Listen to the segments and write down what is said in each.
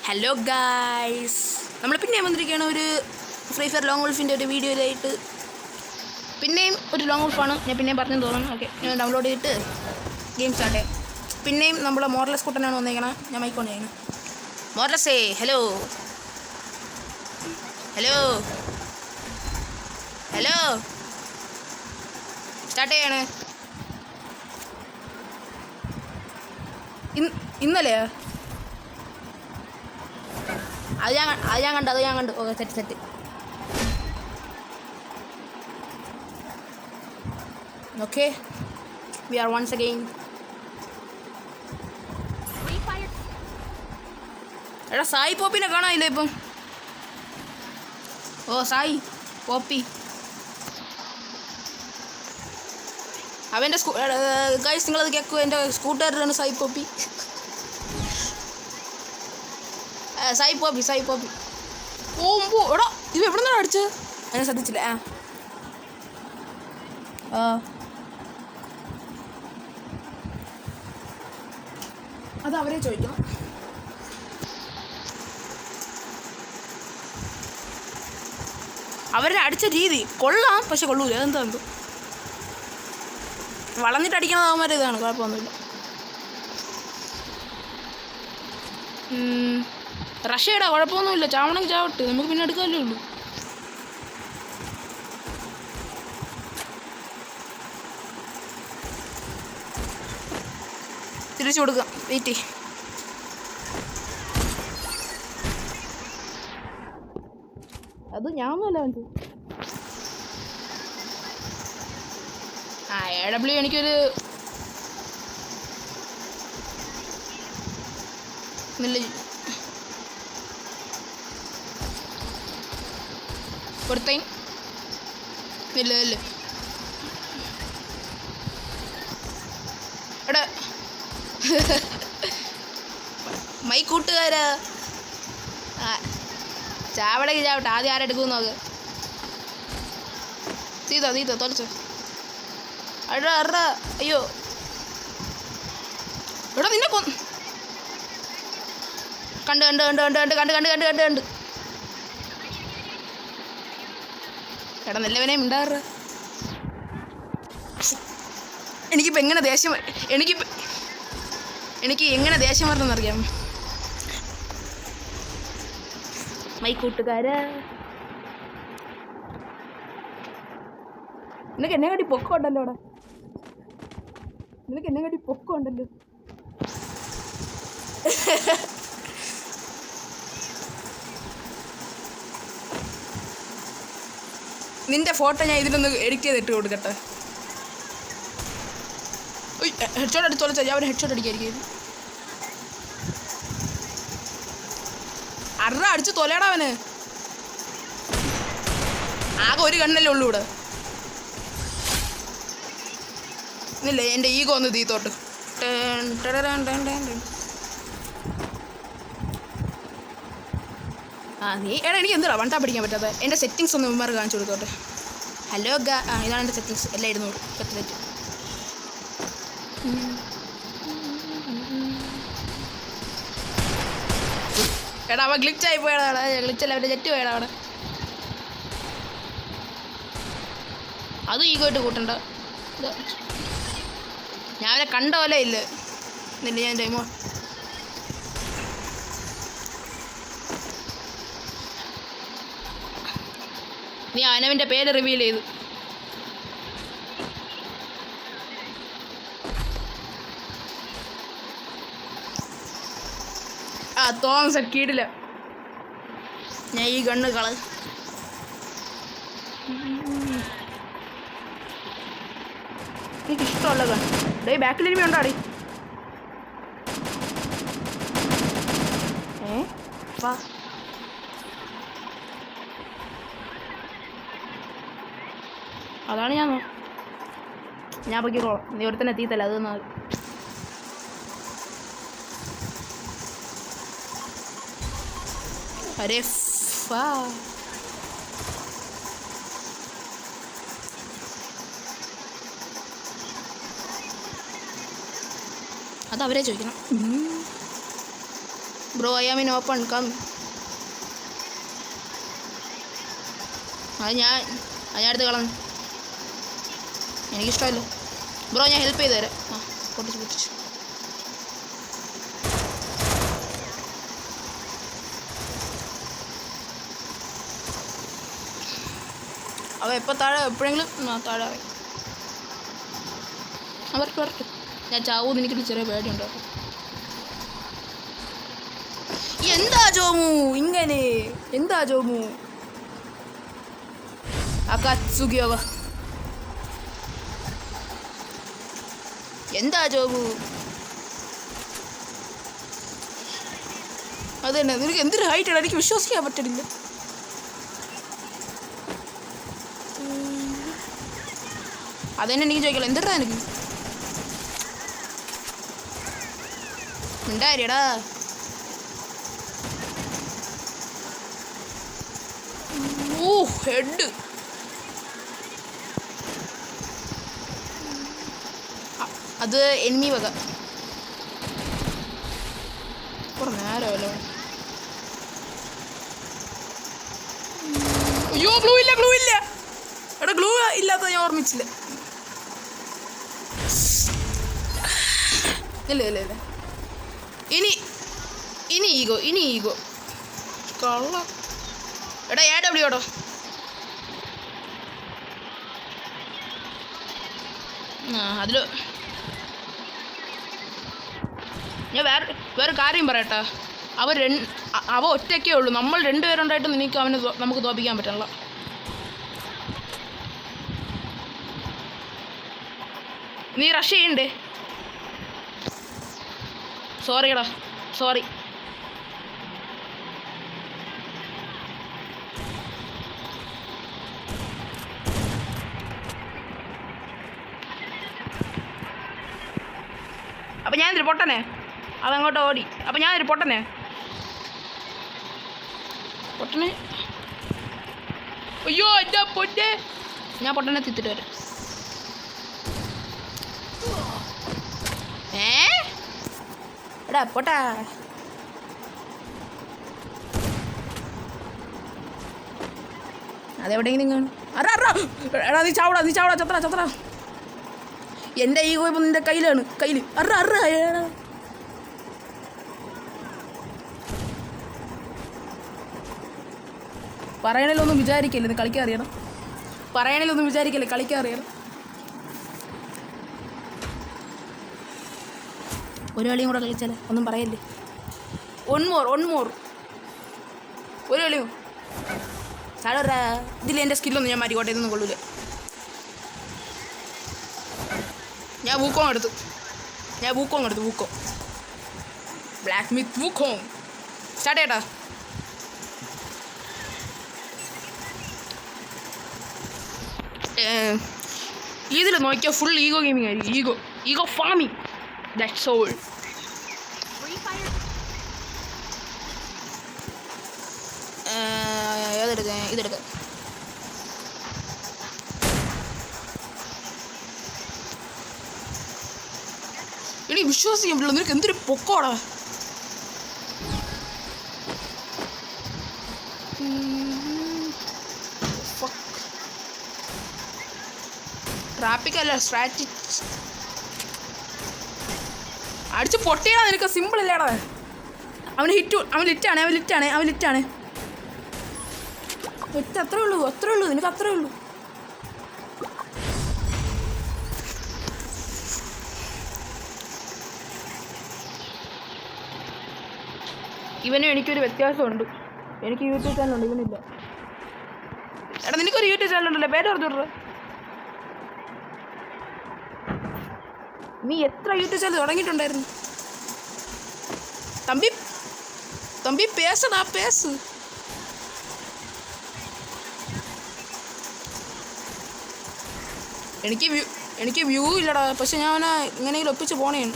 Hello guys, നമ്മൾ പിന്നെയും വന്നിരിക്കുകയാണ് ഒരു ഫ്രീ ഫയർ ലോങ് വോൾഫിൻ്റെ ഒരു വീഡിയോയിലായിട്ട്. പിന്നെയും ഒരു ലോങ് വോൾഫാണ്, ഞാൻ പിന്നെയും പറഞ്ഞു തോന്നുന്നു. ഓക്കെ, ഞാൻ ഡൗൺലോഡ് ചെയ്തിട്ട് ഗെയിം സ്റ്റാർട്ട് ചെയ്യാം. പിന്നെയും നമ്മളെ മോർലെസ് കൂട്ടനാണ് വന്നേക്കണം. ഞാൻ മൈക്കോണ്ട് ചെയ്യണം. മോർലെസ്സേ, ഹലോ ഹലോ ഹലോ, സ്റ്റാർട്ട് ചെയ്യാണ്. ഇന്നലെയോ? അത് ഞാൻ കണ്ടു. Okay, set. Okay, we are once again. എടാ, സായി പോപ്പിനെ കാണാനില്ല ഇപ്പം. ഓ, സായി പോപ്പി അവൻ്റെ ഗൈസ്, നിങ്ങളത് കേൾക്കൂ. എൻ്റെ സ്കൂട്ടറിലാണ് സായി പോപ്പി. സായി പോപ്പി ഓമ്പോ. എടാ, ഇത് എവിടെ നിന്നാണ് അടിച്ചത്? ഞാൻ ശ്രദ്ധിച്ചില്ല. അത് അവരെ ചോദിക്കണം. അവരെ അടിച്ച രീതി കൊള്ളാം, പക്ഷെ കൊള്ളൂല. അതെന്താ വളഞ്ഞിട്ട് അടിക്കണത് അവന്മാരെ ഇതാണ്. കുഴപ്പമൊന്നുമില്ല. റഷ്യയുടെ കുഴപ്പമൊന്നുമില്ല. ചാവണമെങ്കിൽ ചാവട്ടെ, നമുക്ക് പിന്നെ എടുക്കാമല്ലേ ഉള്ളൂ. തിരിച്ചു കൊടുക്കാം. വെയിറ്റ്. അത് ഞാനൊന്നുമല്ല വന്നത്. AW എനിക്കൊരു നല്ല കൊടുത്തേ ഇല്ല. എടാ മൈ കൂട്ടുകാരാ, ചാവടക്ക് ചാവട്ടെ. ആദ്യം ആരെടുക്കും നോക്ക്. തീത്തോ തൊലച്ചോ. അടാ അയ്യോ. എടാ, നിന്നെ കണ്ട്. എടാ, നല്ലവനെ ഉണ്ടാറ്. എനിക്ക് എങ്ങനെ ദേഷ്യം വരണമെന്നറിയാം. മൈ കൂട്ടുകാരാ, നിനക്ക് എന്നെ കാട്ടി പൊക്കമുണ്ടല്ലോ. നിന്റെ ഫോട്ടോ ഞാൻ ഇതിലൊന്ന് എഡിറ്റ് ചെയ്തിട്ട് കൊടുക്കട്ടെ. ഹെഡ്ഷോട്ട് അടിച്ച് തോലച്ചാൽ ഞാൻ ഹെഡ്ഷോട്ട് അടിക്കായിരിക്കും. അടിച്ച് തൊലയടാ അവന്. ആകെ ഒരു കണ്ണല്ലേ ഉള്ളൂ ഇവിടെ. ഇല്ല, എൻ്റെ ഈഗോ ഒന്ന് തീത്തോട്ട്. എടാ, എനിക്ക് എന്തിനാ വണ്ടാ പിടിക്കാൻ പറ്റാതെ? എൻ്റെ സെറ്റിങ്സ് ഒന്ന് ഇവന്മാർ കാണിച്ചു കൊടുത്തോട്ടെ. ഹലോ ഇതാണ് എൻ്റെ സെറ്റിങ്സ്. എല്ലാം 200 തെറ്റ്. എടാ, അവൻ ഗ്ലിച്ചായി പോയടാ. ഗ്ലിച്ചല്ല, അവൻ്റെ ജെറ്റ് പോയടാ അവിടെ. അത് ഈഗോയിട്ട് കൂട്ടണ്ട. ഞാൻ അവനെ കണ്ട പോലെ ഇല്ല. എന്നില്ല, ഞാൻ ടൈമോ നീ അവനവൻ്റെ പേര് റിവീൽ ചെയ്തു. തോമസ് കീടില്ല. ഞാൻ ഈ ഗണ്ണ് എനിക്കിഷ്ടമല്ല ഗൺ. ഡേ, ബാക്കിൽ എനിമി ഉണ്ടോ? അതാണ് ഞാൻ പൊക്കിക്കോളാം. നീ ഒരുത്തന്നെ എത്തിയിത്തല്ല. അത് തന്നാൽ അരേ ഫാ. അത് അവരെ ചോദിക്കണം. Bro I am in open come. അത് ഞാൻ എടുത്ത് കളഞ്ഞു. എനിക്കിഷ്ടമല്ല ബ്രോ, ഞാൻ ഹെൽപ്പ് ചെയ്ത് തരാം. ആ പൊട്ടിച്ചു. അവ എപ്പോൾ താഴെ എപ്പോഴെങ്കിലും താഴെ അറിയാം. വരട്ടെ ഞാൻ ചാവൂന്ന് എനിക്കൊരു ചെറിയ പേടിയുണ്ടോ. എന്താ ജോമു ഇങ്ങനെ? എന്താ ജോമു അകസുഗിയോവ? എന്താ ജോമു? അത് തന്നെ, നിനക്ക് എന്തൊരു ഹൈറ്റാണ്, എനിക്ക് വിശ്വസിക്കാൻ പറ്റണില്ല. അതന്നെ എനിക്ക് ചോദിക്കല, എന്തിട്ടാ എനിക്ക് ഉണ്ടായിരിടാ. ഓ ഹെഡ്. അത് എനിമി വക. കുറേ നേരമല്ലോ. അയ്യോ ഗ്ലൂ ഇല്ല എടാ, ഗ്ലൂ ഇല്ലാത്ത ഞാൻ ഓർമ്മിച്ചില്ല. ഇല്ല ഇനി ഈഗോ കള്ള. എടാ AW അതിൽ ഞാൻ വേറെ കാര്യം പറയട്ടാ. അവ ഒറ്റയ്ക്കേ ഉള്ളൂ. നമ്മൾ രണ്ടുപേരുണ്ടായിട്ട് നമുക്ക് തോപ്പിക്കാൻ പറ്റില്ല. നീ റഷ് ചെയ്യണ്ടേ? സോറി. അപ്പം ഞാനൊരു പൊട്ടനെ അതങ്ങോട്ട് ഓടി. അപ്പം ഞാനൊരു പൊട്ടനെ അയ്യോ എൻ്റെ പൊന്നെ, ഞാൻ പൊട്ടനെ തിത്തിട്ട് വരാം. എടാ പൊട്ടാ, അതെവിടെയെങ്കിലും കാണും. എടാ നീ ചാവടാ ചത്ര. എൻ്റെ ഈഗോ ഇപ്പം നിൻ്റെ കയ്യിൽ. പറയണേലൊന്നും വിചാരിക്കല്ലേ, ഇത് കളിക്കാൻ അറിയണം. കളിക്കാൻ അറിയണം. ഒരു കളിയും കൂടെ കളിച്ചാലേ, ഒന്നും പറയല്ലേ. വൺ മോർ ഒരു കളിയോ സാധാ. ഇതിൽ എൻ്റെ സ്കില്ലൊന്നും ഞാൻ മാറ്റിക്കോട്ടെ, ഇതൊന്നും കൊള്ളൂല. ഞാൻ വൂക്കോങ് എടുത്തു. ബ്ലാക്ക് മിത്ത് വൂക്കോങ് സ്റ്റാർട്ട് ചെയ്യട്ടാ. ഇതിൽ നോക്കിയാൽ ഫുൾ ഈഗോ ഗെയിമിംഗ് ആയിരിക്കും. Ego farming, that's all. ഇതെടുക്കാം. ഇനി വിശ്വസിക്കാൻ പറ്റില്ല, നിനക്ക് എന്തൊരു പൊക്കോടാ. ട്രാപ്പിക്കല്ല, സ്ട്രാറ്റജി അടിച്ച് പൊട്ടിയടാ. നിനക്ക് സിമ്പിൾ ഇല്ലേടാ. അവൻ ലിറ്റാണ്. അത്രേ ഉള്ളൂ. നിനക്ക് അത്രേ ഉള്ളൂ. ഇവനും എനിക്കൊരു വ്യത്യാസമുണ്ട്. എനിക്ക് യൂട്യൂബ് ചാനലുണ്ട്, ഇവനില്ല. എടാ നിനക്കൊരു യൂട്യൂബ് ചാനലുണ്ടല്ലോ, പേര് പറഞ്ഞോട്ടെ. നീ എത്ര യൂട്യൂബ് ചാനൽ തുടങ്ങിയിട്ടുണ്ടായിരുന്നു? തമ്പി പേസ്. എനിക്ക് വ്യൂ ഇല്ലടാ, പക്ഷെ ഞാൻ അവനെ ഇങ്ങനെയെങ്കിലും ഒപ്പിച്ച് പോണേണ്.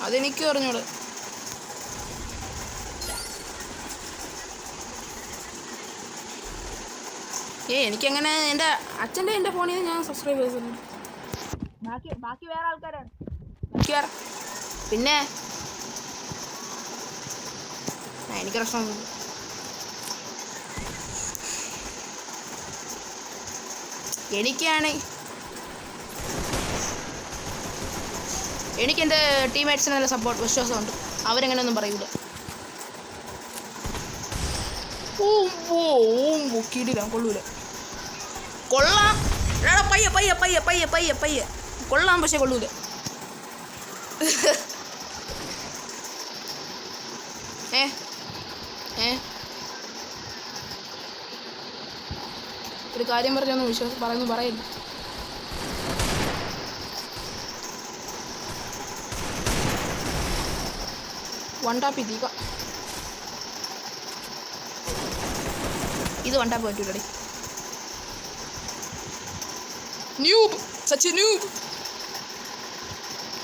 അതെനിക്ക് പറഞ്ഞോളൂ. എനിക്കങ്ങനെ എൻ്റെ ഫോണിൽ നിന്ന് ഞാൻ സബ്സ്ക്രൈബ് ചെയ്തിട്ടുണ്ട്. ബാക്കി വേറെ ആൾക്കാരാണ്. പിന്നെ എനിക്ക് പ്രശ്നമൊന്നും. എനിക്ക് എൻ്റെ ടീംമേറ്റ്സിന് നല്ല സപ്പോർട്ട് വിശ്വാസമുണ്ട്. അവരെങ്ങനെയൊന്നും പറയൂല. കിടില കൊള്ളൂല. കൊള്ളാം പയ്യെ പയ്യെ പയ്യെ പയ്യെ പയ്യെ പയ്യെ കൊള്ളാം, പക്ഷെ കൊള്ളൂല. ഒരു കാര്യം പറഞ്ഞൊന്നും പറയില്ല. വൺ ടാപ്പ് ഇത് വൺ ടാപ്പ് പറ്റൂലടി. Noob, such noob.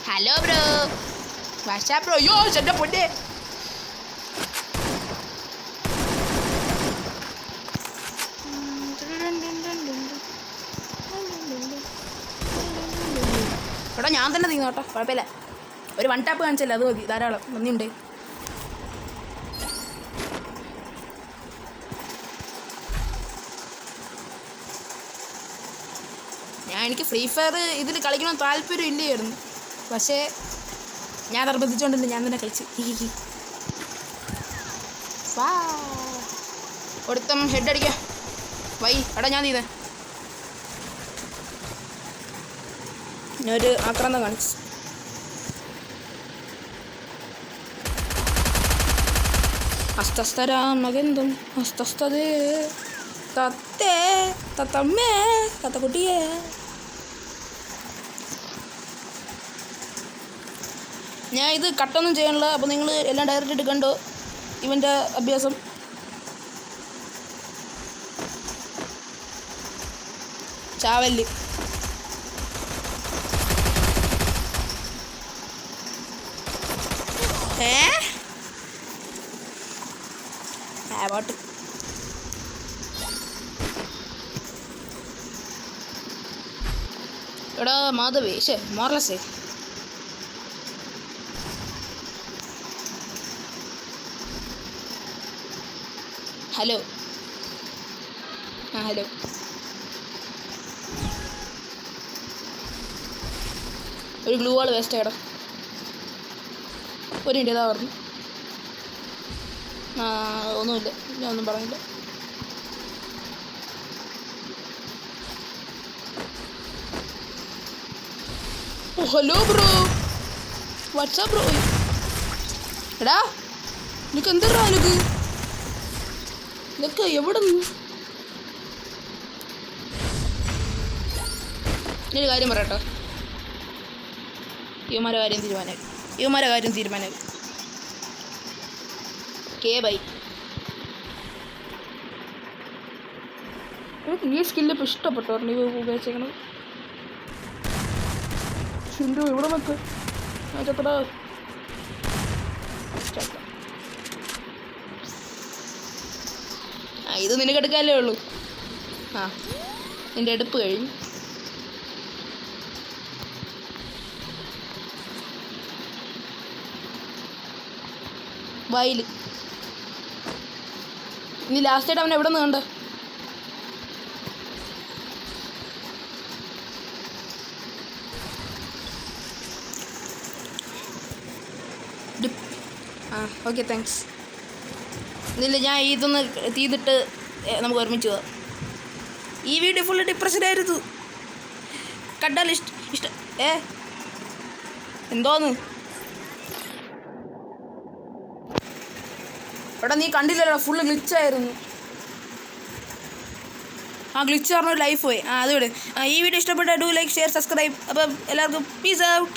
Hello bro, what's up bro. യോ ചെന്റെ പൊന്നെ. എടാ ഞാൻ തന്നെ തീർന്നോട്ടോ, കുഴപ്പമില്ല. ഒരു വൺ ടാപ്പ് കാണിച്ചല്ലേ, അത് മതി, ധാരാളം. നന്ദിയുണ്ട്. എനിക്ക് ഫ്രീ ഫയർ ഇതിൽ കളിക്കണം താല്പര്യം ഇല്ലായിരുന്നു, പക്ഷേ ഞാൻ നിർബന്ധിച്ചുകൊണ്ടില്ല, ഞാൻ തന്നെ കളിച്ച്. ഒരുത്തം ഹെഡ് അടിക്കാം. എടാ ഞാൻ ചെയ്തേ, ഞാനൊരു ആക്രാന്തം കാണിച്ചു. ഹസ്തസ്തരാമകെന്തും ഹസ്തസ്തതേ തത്തേ തത്തമ്മേ തത്തക്കുട്ടിയേ. ഞാൻ ഇത് കട്ടൊന്നും ചെയ്യണില്ല, അപ്പോൾ നിങ്ങൾ എല്ലാം ഡയറക്റ്റ് കണ്ടോ ഇവൻ്റെ അഭ്യാസം. ചാവല് പാട്ട്. എടാ മാധവേ, മോർലസേ, ഹലോ. ഹലോ. ഒരു ഗ്ലൂ വാൾ വേസ്റ്റ് ആയിടാ. ഒരു മിനിറ്റ്, ഇതാ പറഞ്ഞു. ഒന്നുമില്ല, ഞാൻ ഒന്നും പറഞ്ഞില്ല. Hello bro, what's up bro. എടാ നിനക്ക് എന്താ ഇതൊക്കെ എവിടെ നിന്ന്? ഇനി ഒരു കാര്യം പറയട്ടോ, ഇവന്മാരെ കാര്യം തീരുമാനമായി. ബൈ. ഈ സ്കില്ല് ഇപ്പോൾ ഇഷ്ടപ്പെട്ടോ നീ ഉപയോഗിച്ചേക്കണത്? ഷിൻഡു ഇവിടെ വെക്ക്, ചത്തടാ. ഇത് നിനക്ക് എടുക്കാനല്ലേ ഉള്ളൂ. നിൻ്റെ എടുപ്പ് കഴിഞ്ഞു. വായിൽ ഇനി ലാസ്റ്റായിട്ട് അവൻ എവിടെ നിന്ന് കണ്ട? Okay thanks. ഇല്ല, ഞാൻ ഇതൊന്ന് തീർന്നിട്ട് നമുക്ക് ഒരുമിച്ച് പോവാം. ഈ വീഡിയോ ഫുള്ള് ഡിപ്രഷനായിരുന്നു. കണ്ടാൽ ഇഷ്ടം എന്തോന്ന്? എടാ നീ കണ്ടില്ലല്ലോ, ഫുള്ള് ഗ്ലിച്ചായിരുന്നു. ഗ്ലിച്ച് പറഞ്ഞൊരു ലൈഫ് പോയി. അത് വിട്. ഈ വീഡിയോ ഇഷ്ടപ്പെട്ട ഡു ലൈക്ക് ഷെയർ സബ്സ്ക്രൈബ്. അപ്പം എല്ലാവർക്കും പീസ് ഔട്ട്.